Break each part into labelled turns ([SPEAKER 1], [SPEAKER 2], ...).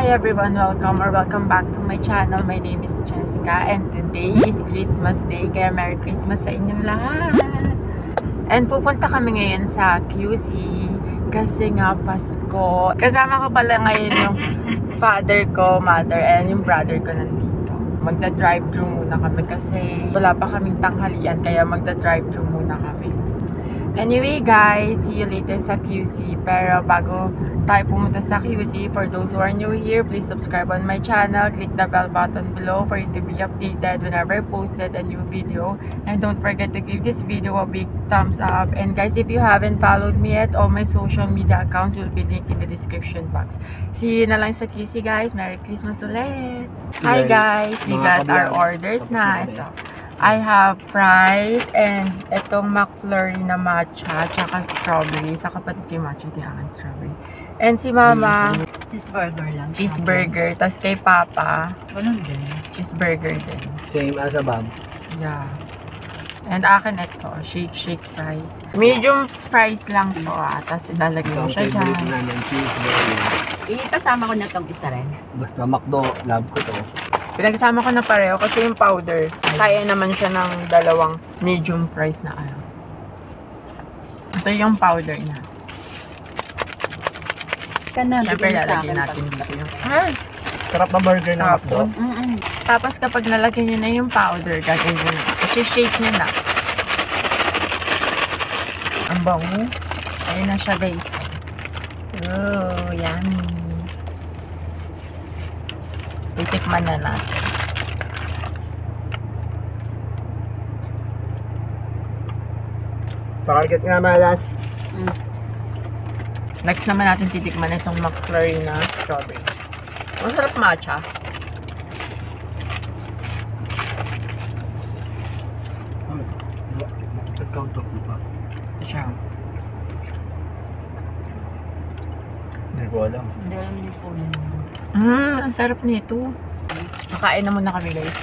[SPEAKER 1] Hi everyone, welcome back to my channel. My name is Cheska and today is Christmas Day, kaya Merry Christmas sa inyong lahat. And pupunta kami ngayon sa QC kasi nga Pasko. Kasama ko pala ngayon yung father ko, mother, and yung brother ko nandito. Magda-drive-thru muna kami kasi wala pa kaming tanghalian, kaya magda-drive-thru muna kami. Anyway guys, see you later sa QC. Pero bago tayo pumunta sa QC, for those who are new here, please subscribe on my channel. Click the bell button below for you to be updated whenever I posted a new video. And don't forget to give this video a big thumbs up. And guys, if you haven't followed me yet, all my social media accounts will be linked in the description box. See you na lang sa QC guys. Merry Christmas ulit! Hi guys! We got our orders na. Ito. I have fries and itong McFlurry na matcha tsaka strawberry. Sa kapatid kay matcha, tinangan strawberry. And si mama,
[SPEAKER 2] cheeseburger lang.
[SPEAKER 1] Cheeseburger. Tapos kay papa,
[SPEAKER 2] ganun din.
[SPEAKER 1] Cheeseburger din.
[SPEAKER 3] Same as above.
[SPEAKER 1] Yeah. And akin ito, shake fries. Medium fries lang to Tapos ilalagay mo siya dyan.
[SPEAKER 3] Favorite namin, cheeseburger.
[SPEAKER 2] Ikasama ko na tong isa rin.
[SPEAKER 3] Basta McDo, love ko to.
[SPEAKER 1] Pinagsama ko na pareho kasi yung powder, kaya naman siya ng dalawang medium fries na ano. Ito yung powder niya. Siyempre lalagyan natin dito yung...
[SPEAKER 3] Sarap na burger na McDo.
[SPEAKER 1] Tapos kapag nalagyan nyo na yung powder, gagawin nyo na. Kasi shake nyo na. Ang bango. Ayun na siya guys. Oh, yummy. Titikman na natin.
[SPEAKER 3] Pakalkit nga malas.
[SPEAKER 1] Next naman natin titikman itong McFlurry na strawberry. Masarap matcha.
[SPEAKER 3] Nag-counter ko pa.
[SPEAKER 1] Ito siya.
[SPEAKER 3] Hindi ko alam.
[SPEAKER 2] Hindi alam niyo po yun.
[SPEAKER 1] Ang sarap nito. Makain na muna kami guys.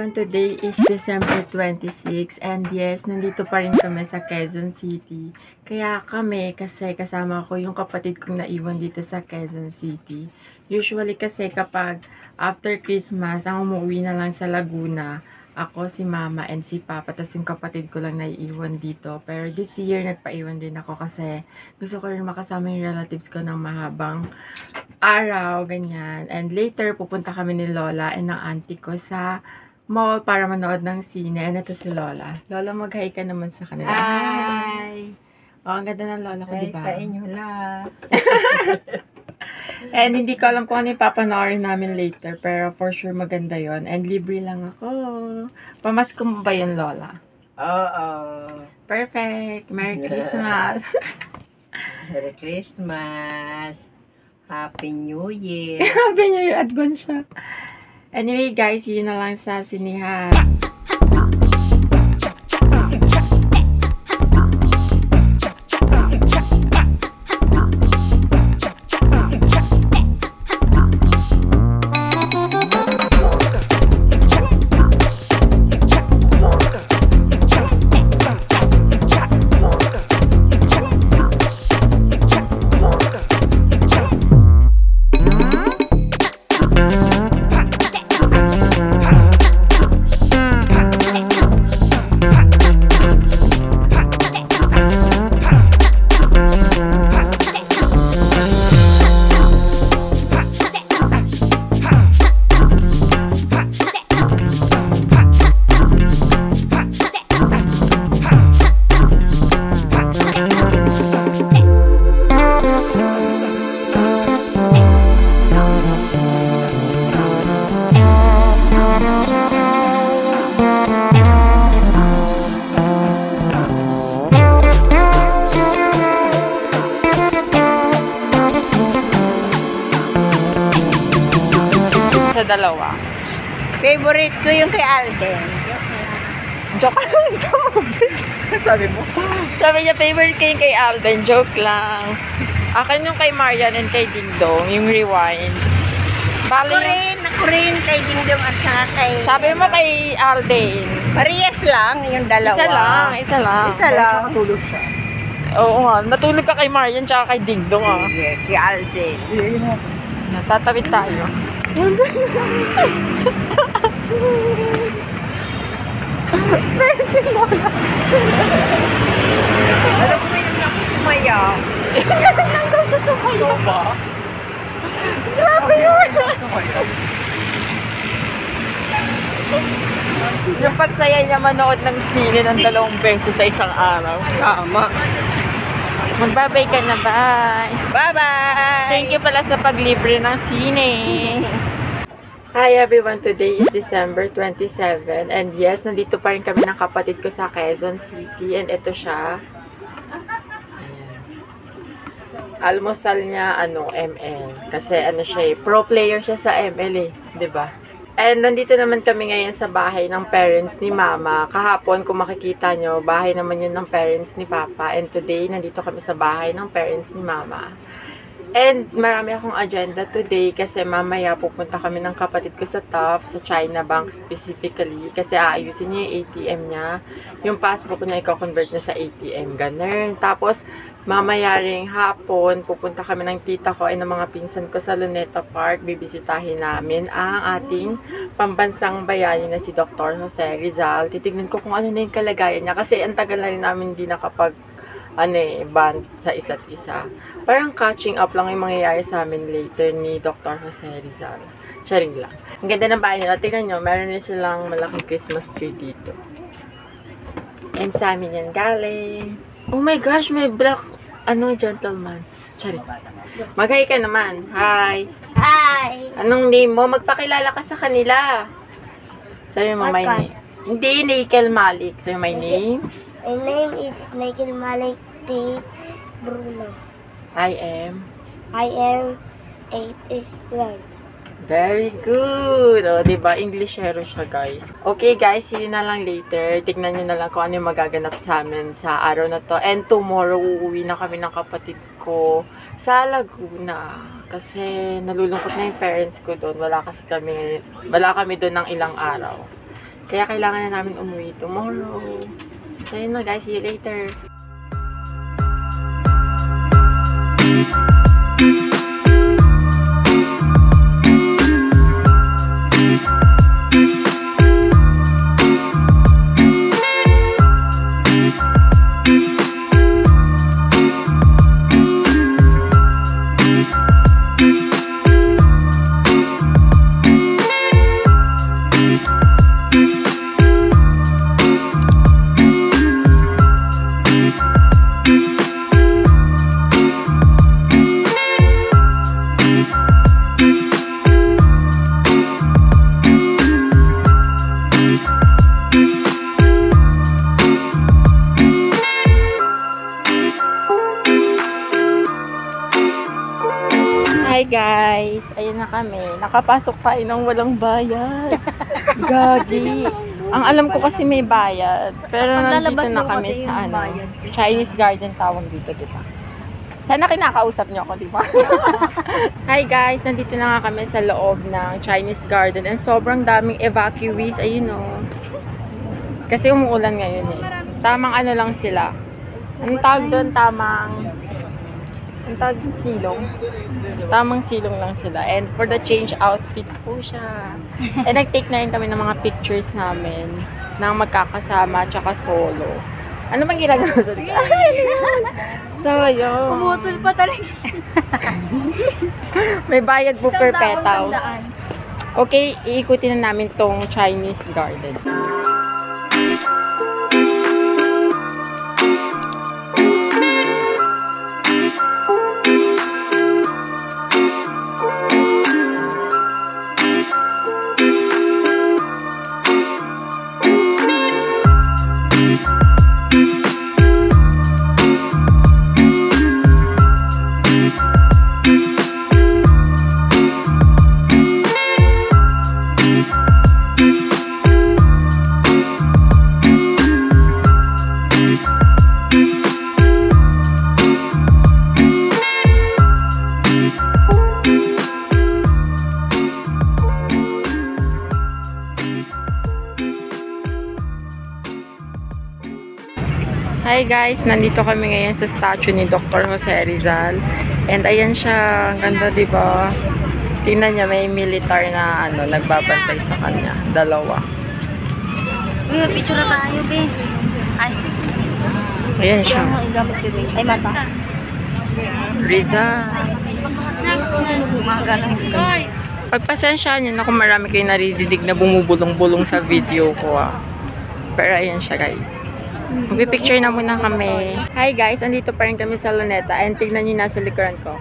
[SPEAKER 1] Today is December 26 and yes, nandito pa rin kami sa Quezon City. Kaya kami, kasi kasama ko yung kapatid kong naiwan dito sa Quezon City. Usually kasi kapag after Christmas, ang umuwi na lang sa Laguna, ako, si mama, and si papa, tas yung kapatid ko lang naiiwan dito. Pero this year, nagpaiwan din ako kasi gusto ko rin makasama yung relatives ko ng mahabang araw, ganyan. And later, pupunta kami ni Lola and ng auntie ko sa mall para manood ng sine. And ito si Lola. Lola, mag-hi ka naman sa kanila.
[SPEAKER 2] Hi!
[SPEAKER 1] Oh, ang ganda ng Lola ko,
[SPEAKER 2] Hi
[SPEAKER 1] diba?
[SPEAKER 2] sa inyo lang.
[SPEAKER 1] And hindi ko alam kung ano yung papanoorin namin later. Pero for sure maganda yon. And libre lang ako. Pamasko mo ba yun, Lola?
[SPEAKER 2] Oo.
[SPEAKER 1] Perfect! Merry Christmas!
[SPEAKER 2] Merry Christmas! Happy New Year!
[SPEAKER 1] Happy New Year! Advance siya. Anyway guys, yun na lang sa sinihan. sa dalawa.
[SPEAKER 2] Favorite ko yung kay Alden.
[SPEAKER 1] Joke lang.
[SPEAKER 3] Sabi mo?
[SPEAKER 1] Sabi niya, favorite ko yung kay Alden. Joke lang. Akin yung kay Marian and kay Dingdong, yung rewind. Bali yung,
[SPEAKER 2] Ako rin kay Dingdong at saka kay...
[SPEAKER 1] sabi mo kay Alden.
[SPEAKER 2] Parehas lang yung dalawa.
[SPEAKER 1] Isa lang.
[SPEAKER 2] Isa lang.
[SPEAKER 3] Nakatulog siya.
[SPEAKER 1] Oo nga, natulog ka kay Marian tsaka kay Dingdong ah.
[SPEAKER 2] Sige, kay Alden.
[SPEAKER 3] Iyayin mo.
[SPEAKER 1] Natatawid tayo.
[SPEAKER 2] Alam mo yung ako sumaya.
[SPEAKER 1] Kasi lang daw siya sumayo.
[SPEAKER 3] ba?
[SPEAKER 1] Grabe yun. Yung pagsaya niya manood ng sine ng 2 beses sa isang araw.
[SPEAKER 2] Tama.
[SPEAKER 1] Magbabay ka na, bye.
[SPEAKER 2] Bye-bye!
[SPEAKER 1] Thank you pala sa paglibre ng sine. Hi everyone, today is December 27 and yes, nandito pa rin kami ng kapatid ko sa Quezon City and ito siya. Ayan. Almusal niya, ML. Kasi siya pro player siya sa ML eh, 'di ba? And nandito naman kami ngayon sa bahay ng parents ni Mama. Kahapon, kung makikita nyo, bahay naman yun ng parents ni Papa. And today, nandito kami sa bahay ng parents ni Mama. And marami akong agenda today kasi mamaya pupunta kami ng kapatid ko sa TUF, sa China Bank specifically. Kasi aayusin niya yung ATM niya. Yung passbook niya, i-convert niya sa ATM. Ganun. Tapos, mamaya ring hapon, pupunta kami ng tita ko ay ng mga pinsan ko sa Luneta Park. Bibisitahin namin ang ating pambansang bayani na si Dr. Jose Rizal. Titignan ko kung ano na yung kalagayan niya. Kasi ang tagal na rin namin hindi band sa isa't isa. Parang catching up lang yung mangyayari sa amin later ni Dr. Jose Rizal. Sharing lang. Ang ganda ng bahay nila. Tingnan nyo, meron na silang malaking Christmas tree dito. And sa amin yan galing. Oh my gosh, may black, gentleman. Charing. Mag-hi ka naman. Hi.
[SPEAKER 4] Hi!
[SPEAKER 1] Anong name mo? Magpakilala ka sa kanila. Sabi mo, my name. Hindi, Nickel Malik. Sabi my name.
[SPEAKER 4] My name is Nakil Malik T. Bruno.
[SPEAKER 1] I am.
[SPEAKER 4] I am 8 years old.
[SPEAKER 1] Very good. O, diba? Englishero siya, guys. Okay, guys. See you na lang later. Tignan nyo na lang kung ano yung magaganap sa amin sa araw na to. And tomorrow, uuwi na kami ng kapatid ko sa Laguna. Kasi nalulungkot na yung parents ko doon. Wala kami doon ng ilang araw. Kaya kailangan na namin umuwi tomorrow. So, yun na, guys. See you later. Hi guys! Ayun na kami. Nakapasok tayo ng walang bayad. Gagi. Ang alam ko kasi may bayad. Pero nandito na kami sa Chinese Garden tawag dito, diba? Sana kinakausap niyo ako, diba? Hi guys! Nandito na nga kami sa loob ng Chinese Garden and sobrang daming evacuees. Ayun o. Kasi umuulan ngayon eh. Tamang lang sila. Anong tawag doon? Tamang silong. Tamang silong lang sila. And for the change outfit po siya. And nag-take na rin kami ng mga pictures namin ng magkakasama tsaka solo. Ano bang ginagawa sa dito? So, yun.
[SPEAKER 4] Pumutol pa talaga.
[SPEAKER 1] May bayad po per petals. Okay, iikutin na namin tong Chinese Garden. Hi guys, nandito kami ngayon sa statue ni Dr. Jose Rizal. And ayan siya, ang ganda diba? Tingnan niya, may militar na nagbabantay sa kanya. Dalawa.
[SPEAKER 4] Uy, picture na tayo, be. Ay.
[SPEAKER 1] Ayan siya.
[SPEAKER 4] Igamit ko, be. Ay, mata.
[SPEAKER 1] Rizal.
[SPEAKER 4] Umaga lang.
[SPEAKER 1] Pagpasensyaan niyo na kung marami kayo narididig na bumubulong-bulong sa video ko Pero ayan siya guys. Magpipicture na muna kami. Hi guys, andito pa rin kami sa Luneta. And tignan niyo nasa likuran ko.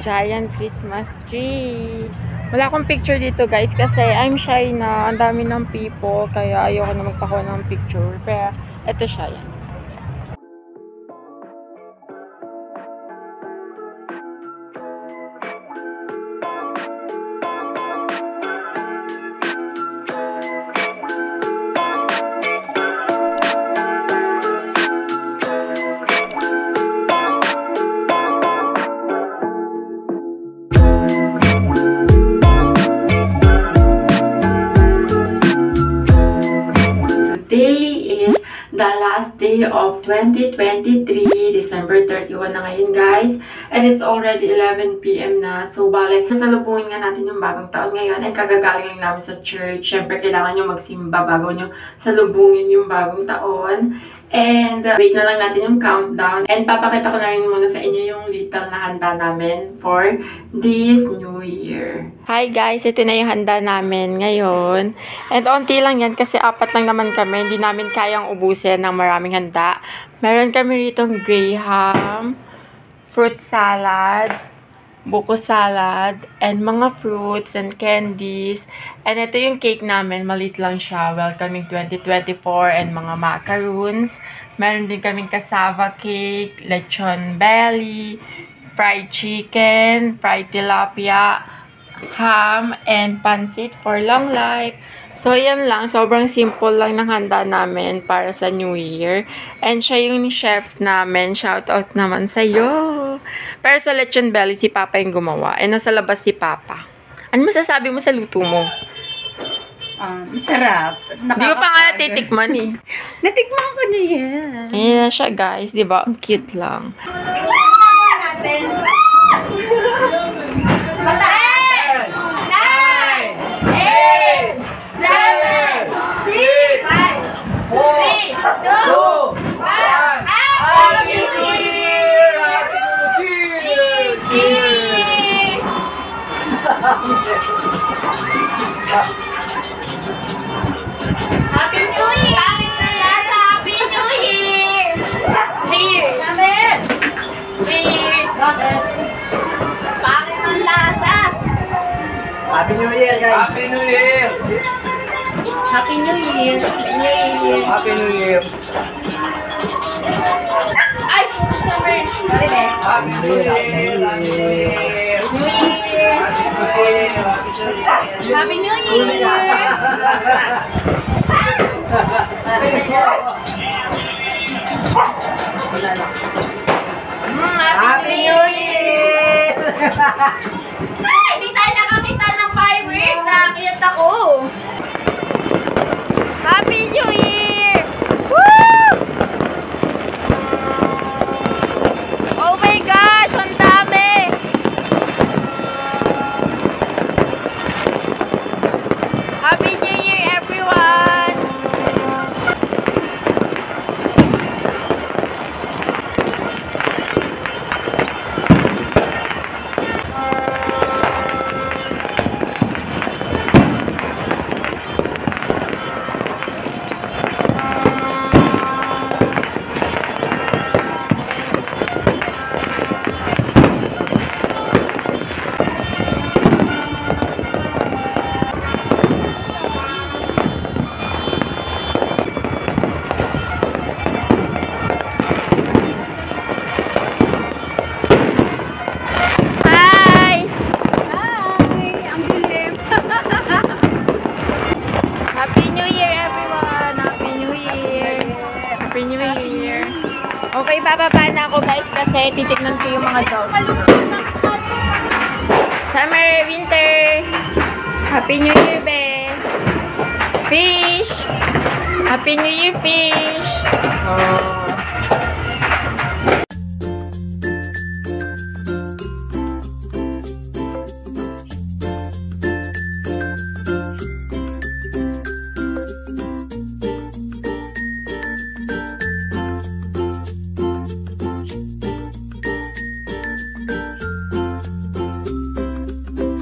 [SPEAKER 1] Giant Christmas tree. Wala akong picture dito guys kasi I'm shy na. Ang dami ng people. Kaya ayoko na magpakuha ng picture. Pero eto siya yan. Today is the last day of 2023, December 31 na ngayon guys. And it's already 11 PM na. So bale, sasalubungin nga natin yung bagong taon ngayon. And kagagaling lang namin sa church. Siyempre kailangan nyo magsimba bago nyo salubungin yung bagong taon. And wait na lang natin yung countdown. And papakita ko na rin muna sa inyo yung little na handa namin for this new year. Hi guys, ito na yung handa namin ngayon. And onti lang yan kasi 4 lang naman kami. Hindi namin kayang ubusin ng maraming handa. Meron kami ritong graham, fruit salad, buko salad, and mga fruits and candies. And ito yung cake namin. Maliit lang siya. Welcoming 2024 and mga macaroons. Meron din kaming cassava cake, lechon belly, fried chicken, fried tilapia, ham, and pansit for long life. So, yan lang. Sobrang simple lang ng handa namin para sa New Year. And siya yung chef namin. Shoutout naman sa'yo. Pero sa lechon belly, si Papa yung gumawa. And nasa labas si Papa. Ano masasabi mo sa luto mo?
[SPEAKER 2] Masarap.
[SPEAKER 1] Hindi ko pa nga natitikman eh.
[SPEAKER 2] Natikman ko na yan.
[SPEAKER 1] Ayan na siya guys. Diba? Ang cute lang.
[SPEAKER 4] Happy New Year! Bakit na lasa? Happy New Year! Cheers! Namin! Cheers! Bakit? Bakit ang lasa?
[SPEAKER 3] Happy New Year, guys!
[SPEAKER 2] Happy New Year!
[SPEAKER 4] Happy New Year! Happy New Year!
[SPEAKER 3] Happy New Year!
[SPEAKER 4] Ay! Summer! Sorry, be.
[SPEAKER 3] Happy New Year! Happy New Year!
[SPEAKER 4] New Year! Happy New Year!
[SPEAKER 3] Happy New Year!
[SPEAKER 4] Ay! Hindi tayo nakakita ng fireworks! Nakakiyat ako! Happy New Year! Woo! Oh my gosh! Ang dami! Happy New Year, everyone! Okay, bababa na ako guys kasi titignan ko yung mga dogs. Summer, winter. Happy New Year, be. Fish. Happy New Year, fish. Oh.